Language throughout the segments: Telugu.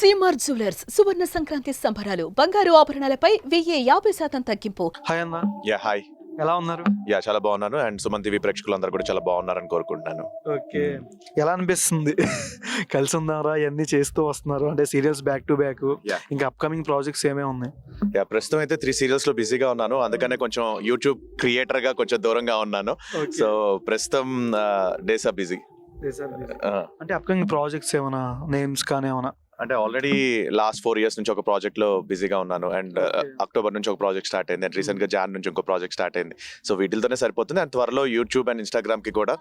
సీమార్ జ్యువెలర్స్ సువర్ణ సంక్రాంతి సంబరాలు బంగారు ఆభరణాలపై 1050% తగ్గింపు. హాయ్ అన్న, యా హాయ్. ఎలా ఉన్నారు? యా చాలా బాగున్నాను. అండ్ సుమన్ టీవీ ప్రేక్షకులందరూ కూడా చాలా బాగున్నారని కోరుకుంటున్నాను. ఓకే, ఎలా అనిపిస్తుంది? కలిసి ఉందారా, ఇవన్నీ చేస్తూ వస్తున్నారు అంటే serials back to back, Yeah. ఇంకా అప్కమింగ్ ప్రాజెక్ట్స్ ఏమేమి ఉన్నాయి? యా ప్రస్తుతం అయితే 3 సీరియల్స్ లో బిజీగా ఉన్నాను. అందుకనే కొంచెం యూట్యూబ్ క్రియేటర్ గా కొంచెం దూరంగా ఉన్నాను. సో ప్రస్తుతం డేస్ ఆర్ బిజీ. అంటే అప్కమింగ్ ప్రాజెక్ట్స్ ఏమైనా నేమ్స్ కానీ ఏమైనా? అంటే ఆల్రెడీ లాస్ట్ 4 years నుంచి ఒక ప్రాజెక్ట్ లో బిజీగా ఉన్నాను. And Okay. అక్టోబర్ నుంచి ఒక ప్రాజెక్ట్ స్టార్ట్ అయింది. అండ్ రీసెంట్ గా జాన్ నుంచి ఇంకో ప్రాజెక్ట్ స్టార్ట్ అయింది. సో వీటితోనే సరిపోతుంది. అండ్ త్వరలో యూట్యూబ్ అండ్ ఇన్స్టాగ్రామ్ కి కూడా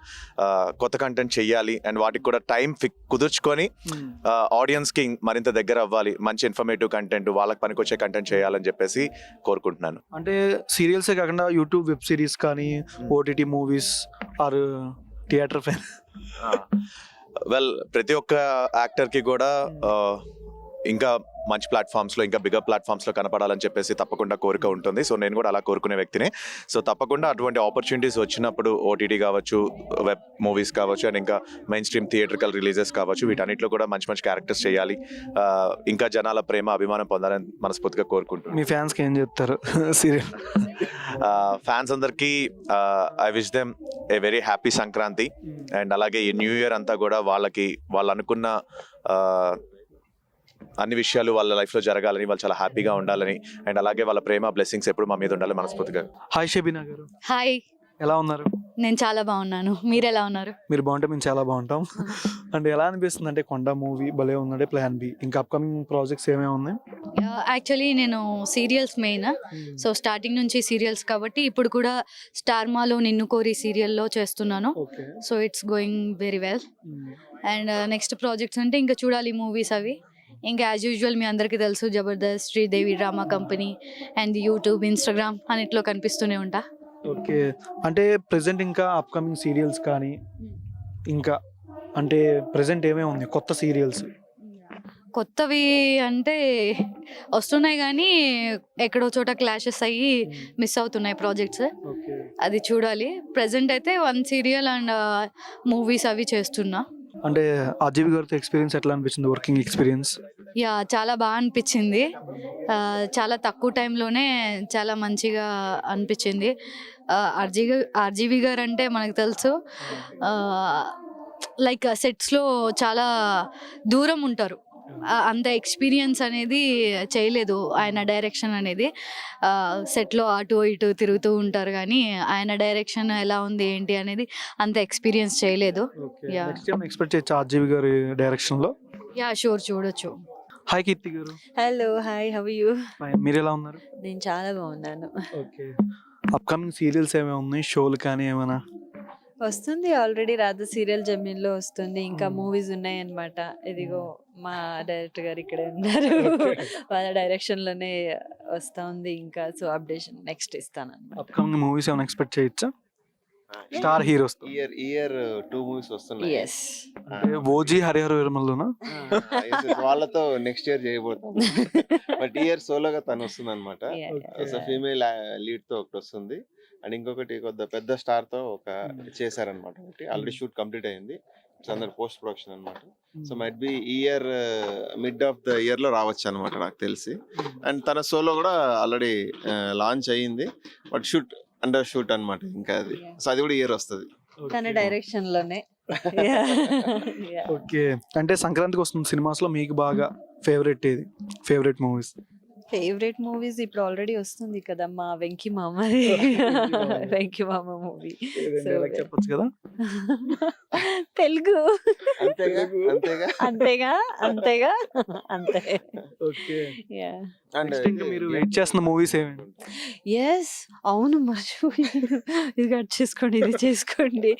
కొత్త కంటెంట్ చెయ్యాలి. అండ్ వాటికి కూడా టైం కుదుర్చుకొని ఆడియన్స్ కి మరింత దగ్గర అవ్వాలి. మంచి ఇన్ఫర్మేటివ్ కంటెంట్, వాళ్ళకి పనికొచ్చే కంటెంట్ చేయాలని చెప్పేసి కోరుకుంటున్నాను. అంటే సీరియల్సే కాకుండా యూట్యూబ్ వెబ్ సిరీస్ కానీ, OTT movies or theatre fine? Well ప్రతి ఒక్క యాక్టర్ కి కూడా ఇంకా మంచి ప్లాట్ఫామ్స్ లో, ఇంకా బిగ్గర్ ప్లాట్ఫామ్స్ లో కనపడాలని చెప్పేసి తప్పకుండా కోరిక ఉంటుంది. సో నేను కూడా అలా కోరుకునే వ్యక్తినే. సో తప్పకుండా అటువంటి ఆపర్చునిటీస్ వచ్చినప్పుడు ఓటీటీ కావచ్చు, వెబ్ మూవీస్ కావచ్చు, అండ్ ఇంకా మెయిన్ స్ట్రీమ్ థియేట్రికల్ రిలీజెస్ కావచ్చు, వీటన్నిటిలో కూడా మంచి మంచి క్యారెక్టర్స్ చేయాలి. ఇంకా జనాల ప్రేమ, అభిమానం పొందాలని మనస్ఫూర్తిగా కోరుకుంటున్నాను. మీ ఫ్యాన్స్కి ఏం చెప్తారు సీరియల్? ఫ్యాన్స్ అందరికీ I wish them a very happy Sankranti. And అలాగే ఈ న్యూ ఇయర్ అంతా కూడా వాళ్ళకి వాళ్ళు అనుకున్న అన్ని విషయాలు వాళ్ళ లైఫ్లో జరగాలని, వాళ్ళు చాలా హ్యాపీగా ఉండాలని, అండ్ అలాగే వాళ్ళ ప్రేమ బ్లెస్సింగ్స్ ఎప్పుడు మా మీద ఉండాలని మనస్ఫూర్తిగా. హాయ్ షబీనా గారు, హాయ్, ఎలా ఉన్నారు? నేను చాలా బాగున్నాను. మీరు ఎలా ఉన్నారు? మీరు బాగుంటే మేము చాలా బాగుంటాం. అంటే ఎలా అనిపిస్తుంది? అంటే కొండ మూవీ భలే ఉందంటే ప్లాన్ బి, ఇంకా అప్కమింగ్ ప్రాజెక్ట్స్ ఏమేమి ఉన్నాయి? యాక్చువల్లీ నేను సీరియల్స్ మెయిన్, సో స్టార్టింగ్ నుంచి సీరియల్స్ కాబట్టి ఇప్పుడు కూడా స్టార్ మాలో నిన్ను కోరి సీరియల్లో చేస్తున్నాను. Okay. So it's going very well. And next projects అంటే ఇంకా చూడాలి మూవీస్ అవి. ఇంకా యాజ్ యూజువల్ మీ అందరికీ తెలుసు, Jabardasth, Sridevi drama company and YouTube, Instagram అన్నిట్లో కనిపిస్తూనే ఉంటా. ఓకే, అంటే ప్రెసెంట్ ఇంకా అప్కమింగ్ సీరియల్స్ కానీ, ఇంకా అంటే ప్రెసెంట్ ఏమేమి ఉన్నాయి కొత్త సీరియల్స్? కొత్తవి అంటే వస్తున్నాయి కానీ ఎక్కడో చోట క్లాషెస్ అయ్యి మిస్ అవుతున్నాయి ప్రాజెక్ట్స్. ఓకే. అది చూడాలి. ప్రెసెంట్ అయితే 1 సీరియల్ అండ్ మూవీస్ అవి చేస్తున్నా. అంటే ఆర్జీవి గారితో ఎక్స్పీరియన్స్ ఎట్లా అనిపించింది, వర్కింగ్ ఎక్స్పీరియన్స్? యా చాలా బాగా అనిపించింది. చాలా తక్కువ టైంలోనే చాలా మంచిగా అనిపించింది. ఆర్జీవి గారు అంటే మనకు తెలుసు, లైక్ సెట్స్లో చాలా దూరం ఉంటారు. అంత ఎక్స్పీరియన్స్ అనేది చేయలేదు ఆయన. డైరెక్షన్ అనేది సెట్లో అటు ఇటు తిరుగుతూ ఉంటారు కానీ ఆయన డైరెక్షన్ ఎలా ఉంది ఏంటి అనేది అంత ఎక్స్పీరియన్స్ చేయలేదు. Yeah. నెక్స్ట్ టైం ఎక్స్పెక్ట్ చేయొచ్చు ఆర్జీవి గారి డైరెక్షన్ లో? యా షూర్, చూడొచ్చు. హాయ్ కీర్తి గారు. Hello, hi, how are you? Fine. మీరు ఎలా ఉన్నారు? నేను చాలా బాగున్నాను. ఓకే. అప్కమింగ్ సీరియల్స్ ఏమైనా ఉన్నాయి, షోలు కానీ ఏమైనా? వస్తుంది, ఆల్రెడీ రాధ సీరియల్ జమీన్లో వస్తుంది. ఇంకా మూవీస్ ఉన్నాయి అన్నమాట. ఇదిగో మా డైరెక్టర్ గారు ఇక్కడే ఉన్నారు. వాళ్ళ డైరెక్షన్లోనే వస్తూ ఉంది. ఇంకా సో అప్డేషన్ నెక్స్ట్ ఇస్తాను అన్నమాట. అప్కమింగ్ మూవీస్ ఏమైనా ఎక్స్పెక్ట్ చేయొచ్చా? స్టార్ హీరోస్ ఇయర్ 2 మూవీస్ వస్తున్నాయి. ఎస్, అంటే ఓజీ, హరిహర విరమల్లోనా? వాళ్ళతో నెక్స్ట్ ఇయర్ చేయబోతాం. బట్ ఇయర్ సోలోగా తను వస్తుంది అనమాట. ఫీమేల్ లీడ్ తో ఒకటి వస్తుంది. అండ్ ఇంకొకటి కొద్దిగా పెద్ద స్టార్ తో ఒక చేశారనమాట. ఒకటి ఆల్రెడీ షూట్ కంప్లీట్ అయింది. అందరు పోస్ట్ ప్రొడక్షన్ అనమాట. So might be here mid of the year లో రావచ్చు అనమాట నాకు తెలిసి. అండ్ తన సోలో కూడా ఆల్రెడీ లాంచ్ అయ్యింది. బట్ అండర్ షూట్ అనమాట ఇంకా అది. సో అది కూడా ఇయర్ వస్తుంది తన డైరెక్షన్లోనే. ఓకే. అంటే సంక్రాంతికి వస్తుంది సినిమాస్ లో మీకు బాగా ఫేవరెట్ ఏది? Favourite movies? ఫేవరెట్ మూవీస్ ఇప్పుడు ఆల్రెడీ వస్తుంది కదా, మా వెంకీ మామ. వెంకీ మామ మూవీ చెప్పొచ్చు కదా? తెలుగు అంతేగా అంతేగా అంతేగా అంతేగా అంతే. ఓకే. యా, అండ్ ఇంకా మీరు వెయిట్ చేస్తున్న మూవీస్ ఏమేమి? ఎస్, అవును, మర్చిపోయాను. ఇది కట్ చేసుకోండి, ఇది చేసుకోండి.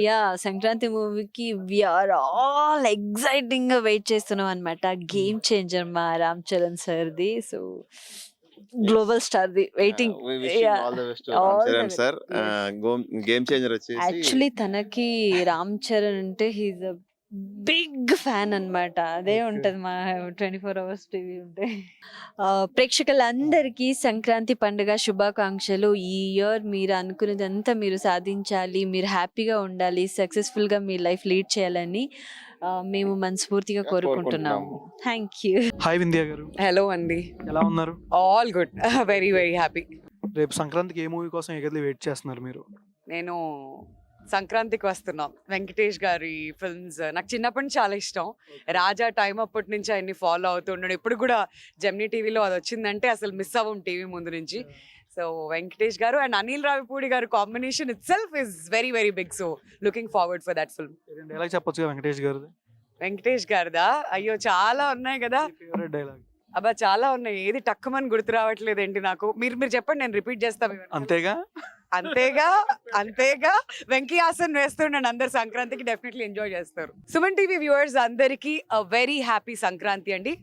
యా, సంక్రాంతి మూవీకి వీఆర్ ఆల్ ఎగ్జైటింగ్ గా వెయిట్ చేస్తున్నాం అనమాట. గేమ్ చేంజర్ మా రామ్ చరణ్ సార్ది. So global star the waiting. Sir game changer వచ్చేసి యాక్చువల్లీ తనకి రామ్ చరణ్ అంటే హీజ్ అ బిగ్ ఫ్యాన్ అన్నమాట. అదే Okay. ఉంటది మా 24 అవర్స్ టీవీ ఉంటే. ప్రేక్షకులందరికీ సంక్రాంతి పండుగ శుభాకాంక్షలు. ఈ ఇయర్ మీరు అనుకున్నదంతా మీరు సాధించాలి, మీరు హ్యాపీగా ఉండాలి, సక్సెస్ఫుల్గా మీ లైఫ్ లీడ్ చేయాలని మేము మనస్ఫూర్తిగా కోరుకుంటున్నాము. Thank you. హాయ్ వింధ్య గారు, హలో అండి, ఎలా ఉన్నారు? All good, very very happy. రేపు సంక్రాంతికి ఏ మూవీ కోసం ఎగర్లీ వెయిట్ చేస్తున్నారు మీరు? నేను సంక్రాంతికి వస్తున్నాం. వెంకటేష్ గారి ఫిల్మ్స్ నాకు చిన్నప్పటి నుంచి చాలా ఇష్టం. రాజా టైం అప్పటి నుంచి ఆయన్ని ఫాలో అవుతుండడు. ఇప్పుడు కూడా జెమినీ టీవీలో అది వచ్చిందంటే అసలు మిస్ అవ్వం టీవీ ముందు నుంచి. సో వెంకటేష్ గారు అండ్ అనిల్ రావిపూడి గారు combination itself is very very big. So looking forward for that film. Dialogue చెప్పొచ్చు వెంకటేష్ గారు? వెంకటేష్ గారిదా? అయ్యో చాలా ఉన్నాయి కదా. Favourite dialogue? అబ్బా చాలా ఉన్నాయి, ఏది టక్కుమని గుర్తు రావట్లేదేంటి నాకు. మీరు చెప్పండి, నేను రిపీట్ చేస్తాను. అంతేగా అంతేగా వెంకీ ఆసన్ వేస్తుండండి, అందరు సంక్రాంతికి డెఫినెట్లీ ఎంజాయ్ చేస్తారు. సుమన్ టీవీ వ్యూవర్స్ అందరికీ వెరీ హ్యాపీ సంక్రాంతి అండి.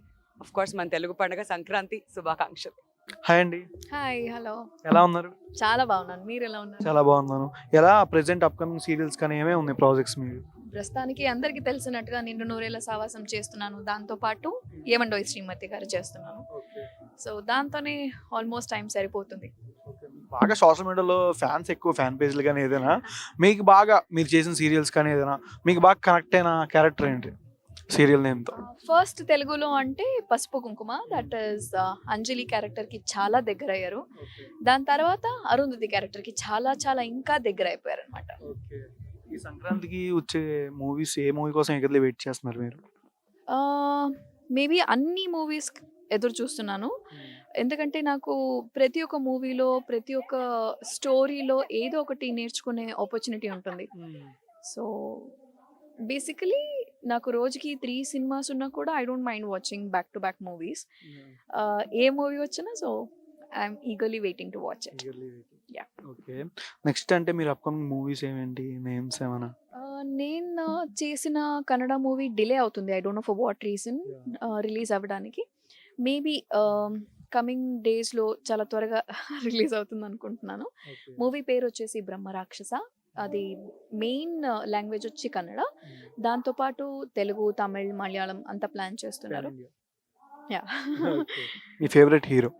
ఆఫ్ కోర్స్ మన తెలుగు పండుగ సంక్రాంతి శుభాకాంక్షలు. హాయ్ అండి, హాయ్, హలో, ఎలా ఉన్నారు? చాలా బాగున్నాను. మీరు ఎలా ఉన్నారు? చాలా బాగున్నాను. ఎలా ప్రెసెంట్ అప్కమింగ్ సీరియల్స్ కానీ ఏమేమి ఉన్నాయి ప్రాజెక్ట్స్ మీరు? ప్రస్తుతానికి అందరికీ తెలిసినట్టుగా నిండు నూరేళ్ల సావాసం చేస్తున్నాను, దాంతోపాటు ఏమండోయ్ శ్రీమతి గారు చేస్తున్నాను. సో దాంతోనే ఆల్మోస్ట్ టైం సరిపోతుంది. బాగా సోషల్ మీడియాలో ఫ్యాన్స్ ఎక్కువ, ఫ్యాన్ పేజ్లు కానీ ఏదైనా మీకు బాగా మీరు చేసిన సీరియల్స్ కానీ ఏదైనా మీకు బాగా కనెక్ట్ అయిన క్యారెక్టర్ ఏంటి సీరియల్ నేమ్తో? ఫస్ట్ తెలుగులో అంటే పసుపు కుంకుమ, దట్ ఈస్ అంజలి క్యారెక్టర్కి చాలా దగ్గర అయ్యారు. దాని తర్వాత అరుంధతి క్యారెక్టర్కి చాలా చాలా ఇంకా దగ్గర అయిపోయారు అనమాట. ఈ సంక్రాంతికి వచ్చే మూవీస్ ఏ మూవీ కోసం ఎగర్లీ వెయిట్ చేస్తున్నారు మీరు? మేబీ అన్ని మూవీస్ ఎదురు చూస్తున్నాను. ఎందుకంటే నాకు ప్రతి ఒక్క మూవీలో, ప్రతి ఒక్క స్టోరీలో ఏదో ఒకటి నేర్చుకునే ఆపర్చునిటీ ఉంటుంది. సో బేసికలీ నాకు రోజుకి 3 సినిమాస్ ఉన్నా కూడా I don't mind watching back to back movies. ఏ మూవీ వచ్చినా so I'm eagerly waiting to watch it. Yeah. Okay, next అంటే మీరు అప్కమింగ్ మూవీస్ ఏమేంటి, నేమ్స్ ఏమైనా? నేను చేసిన కన్నడ మూవీ డిలే అవుతుంది, I don't know for what reason release అవ్వడానికి. మేబీ కమింగ్ డేస్లో చాలా త్వరగా రిలీజ్ అవుతుంది అనుకుంటున్నాను. మూవీ పేరు వచ్చేసి బ్రహ్మరాక్షస. అది మెయిన్ లాంగ్వేజ్ వచ్చి కన్నడ, దాంతోపాటు తెలుగు, తమిళ్, మలయాళం అంతా ప్లాన్ చేస్తున్నారు. యా. మీ favourite hero?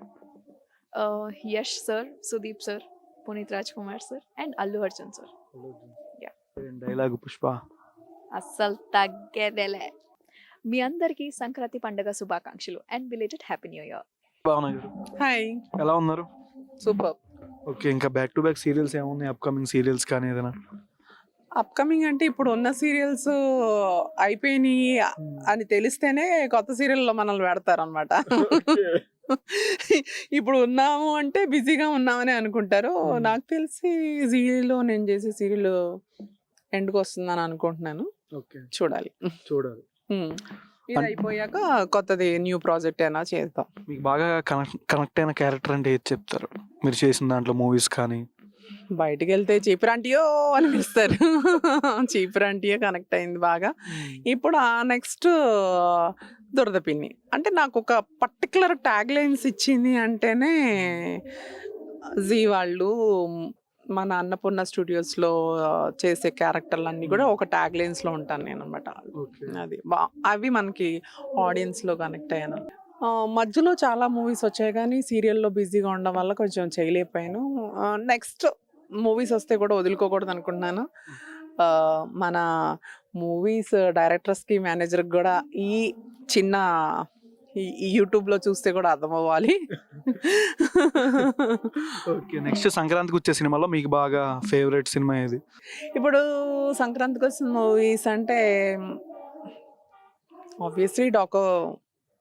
Yash sir, Sudeep sir, Puneeth Raj Kumar sir and Allu Arjun sir. Dialogue Pushpa? అస్సలు తగ్గేదేలే. మీ అందరికీ సంక్రాంతి పండుగ శుభాకాంక్షలు and belated happy new year. Bhavana గారు, హాయ్, ఎలా ఉన్నారు? సూపర్. ఓకే, ఇంకా బ్యాక్ టు బ్యాక్ సీరియల్స్ ఏమున్నాయి అప్కమింగ్ సీరియల్స్ కానీ ఏదైనా? అప్కమింగ్ అంటే ఇప్పుడు ఉన్న సీరియల్స్ అయిపోయినాయి అని తెలిస్తేనే కొత్త సీరియల్లో మనల్ని పెడతారనమాట. ఇప్పుడు ఉన్నాము అంటే బిజీగా ఉన్నామని అనుకుంటారు. నాకు తెలిసి జీలో నేను చేసే సీరియల్ ఎండ్కి వస్తుందని అనుకుంటున్నాను. ఓకే, చూడాలి. ఇది అయిపోయాక కొత్తది న్యూ ప్రాజెక్ట్ అయినా చేద్దాం. మీకు బాగా కనెక్ట్ అయిన క్యారెక్టర్ అంటే ఏది చెప్తారు మీరు చేసిన దాంట్లో మూవీస్ కానీ? బయటికి వెళ్తే చీపురాంటియో అని పిలుస్తారు. చీపురాంటియో కనెక్ట్ అయింది బాగా. ఇప్పుడు ఆ నెక్స్ట్ దురద పిన్ని అంటే నాకు ఒక పర్టికులర్ ట్యాగ్ లైన్స్ ఇచ్చింది అంటేనే జీ వాళ్ళు మన అన్నపూర్ణ స్టూడియోస్లో చేసే క్యారెక్టర్లన్నీ కూడా ఒక ట్యాగ్ లైన్స్లో ఉంటాను నేను అనమాట. అది అవి మనకి ఆడియన్స్లో కనెక్ట్ అయ్యాను. మధ్యలో చాలా మూవీస్ వచ్చాయి కానీ సీరియల్లో బిజీగా ఉండడం వల్ల కొంచెం చేయలేకపోయాను. నెక్స్ట్ మూవీస్ వస్తే కూడా వదులుకోకూడదు అనుకుంటున్నాను. మన మూవీస్ డైరెక్టర్స్కి, మేనేజర్కి కూడా ఈ చిన్న ఈ యూట్యూబ్లో చూస్తే కూడా అర్థమవ్వాలి. ఓకే, నెక్స్ట్ సంక్రాంతికి వచ్చే సినిమాలో మీకు బాగా ఫేవరెట్ సినిమా ఏది? ఇప్పుడు సంక్రాంతికి వచ్చిన మూవీస్ అంటే ఆబ్వియస్లీ డాకో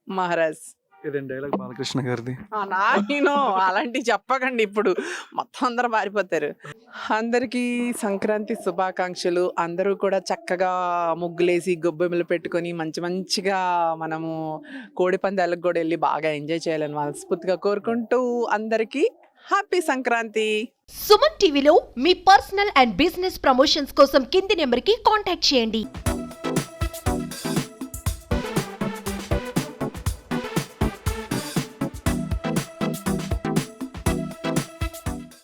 మహారాజ్. ఏదండి డైలాగ్ బాలకృష్ణ గారిది? నాయనో అలాంటివి చెప్పకండి, ఇప్పుడు మొత్తం అందరూ మారిపోతారు. అందరికీ సంక్రాంతి శుభాకాంక్షలు. అందరూ కూడా చక్కగా ముగ్గులేసి గొబ్బెమ్మలు పెట్టుకొని మంచిగా మనము కోడి పందాలకు కూడా వెళ్ళి బాగా ఎంజాయ్ చేయాలని మనస్ఫూర్తిగా కోరుకుంటూ అందరికీ హ్యాపీ సంక్రాంతి. సుమన్ టీవీలో మీ పర్సనల్ అండ్ బిజినెస్ ప్రమోషన్స్ కోసం కింది నెంబర్కి కాంటాక్ట్ చేయండి.